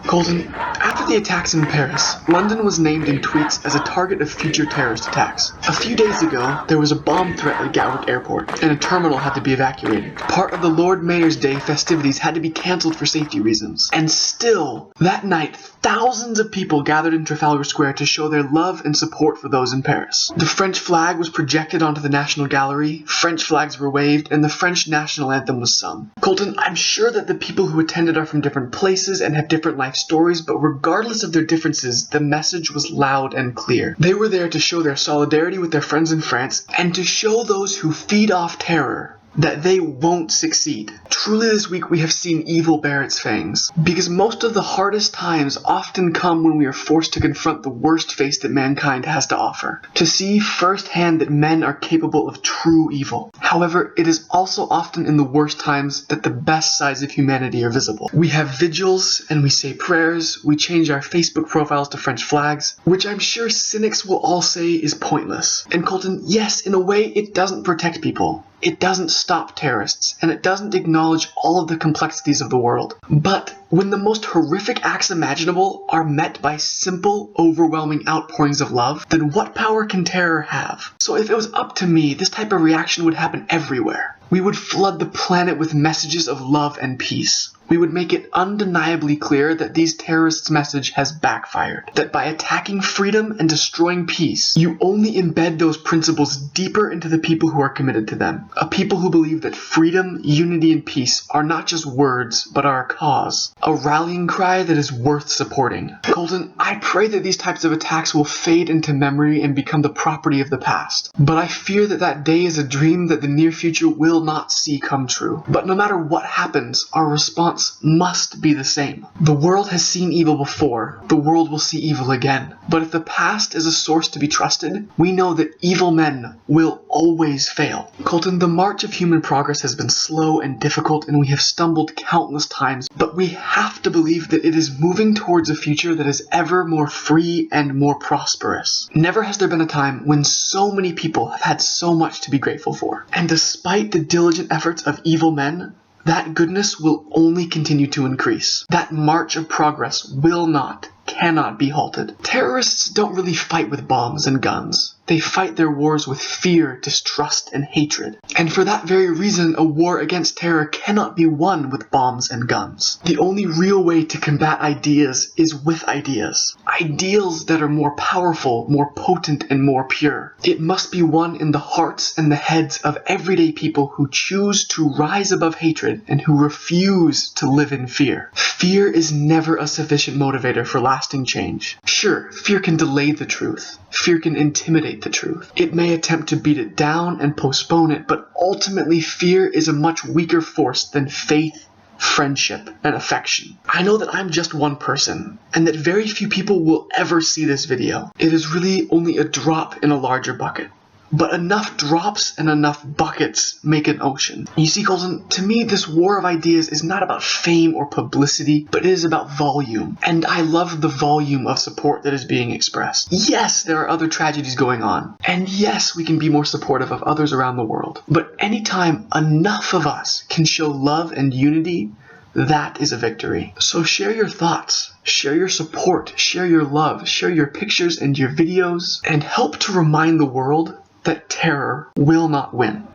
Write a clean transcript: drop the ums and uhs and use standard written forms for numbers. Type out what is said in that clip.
Colton, after the attacks in Paris, London was named in tweets as a target of future terrorist attacks. A few days ago, there was a bomb threat at Gatwick Airport, and a terminal had to be evacuated. Part of the Lord Mayor's Day festivities had to be cancelled for safety reasons. And still, that night, thousands of people gathered in Trafalgar Square to show their love and support for those in Paris. The French flag was projected onto the National Gallery, French flags were waved, and the French national anthem was sung. Colton, I'm sure that the people who attended are from different places and have different life stories, but regardless of their differences, the message was loud and clear. They were there to show their solidarity with their friends in France and to show those who feed off terror that they won't succeed. Truly this week we have seen evil bare its fangs, because most of the hardest times often come when we are forced to confront the worst face that mankind has to offer, to see firsthand that men are capable of true evil. However, it is also often in the worst times that the best sides of humanity are visible. We have vigils and we say prayers, we change our Facebook profiles to French flags, which I'm sure cynics will all say is pointless. And Colton, yes, in a way it doesn't protect people. It doesn't stop terrorists, and it doesn't acknowledge all of the complexities of the world. But when the most horrific acts imaginable are met by simple, overwhelming outpourings of love, then what power can terror have? So if it was up to me, this type of reaction would happen everywhere. We would flood the planet with messages of love and peace. We would make it undeniably clear that these terrorists' message has backfired. That by attacking freedom and destroying peace, you only embed those principles deeper into the people who are committed to them. A people who believe that freedom, unity, and peace are not just words, but are a cause. A rallying cry that is worth supporting. Colton, I pray that these types of attacks will fade into memory and become the property of the past. But I fear that that day is a dream that the near future will not see come true. But no matter what happens, our response must be the same. The world has seen evil before, the world will see evil again. But if the past is a source to be trusted, we know that evil men will always fail. Colton, the march of human progress has been slow and difficult, and we have stumbled countless times, but we have to believe that it is moving towards a future that is ever more free and more prosperous. Never has there been a time when so many people have had so much to be grateful for. And despite the diligent efforts of evil men, that goodness will only continue to increase. That march of progress cannot be halted. Terrorists don't really fight with bombs and guns. They fight their wars with fear, distrust, and hatred. And for that very reason, a war against terror cannot be won with bombs and guns. The only real way to combat ideas is with ideas. Ideals that are more powerful, more potent, and more pure. It must be won in the hearts and the heads of everyday people who choose to rise above hatred and who refuse to live in fear. Fear is never a sufficient motivator for lasting change. Sure, fear can delay the truth. Fear can intimidate the truth. It may attempt to beat it down and postpone it, but ultimately fear is a much weaker force than faith, friendship, and affection. I know that I'm just one person, and that very few people will ever see this video. It is really only a drop in a larger bucket. But enough drops and enough buckets make an ocean. You see, Colton, to me, this war of ideas is not about fame or publicity, but it is about volume. And I love the volume of support that is being expressed. Yes, there are other tragedies going on. And yes, we can be more supportive of others around the world. But anytime enough of us can show love and unity, that is a victory. So share your thoughts, share your support, share your love, share your pictures and your videos, and help to remind the world that terror will not win.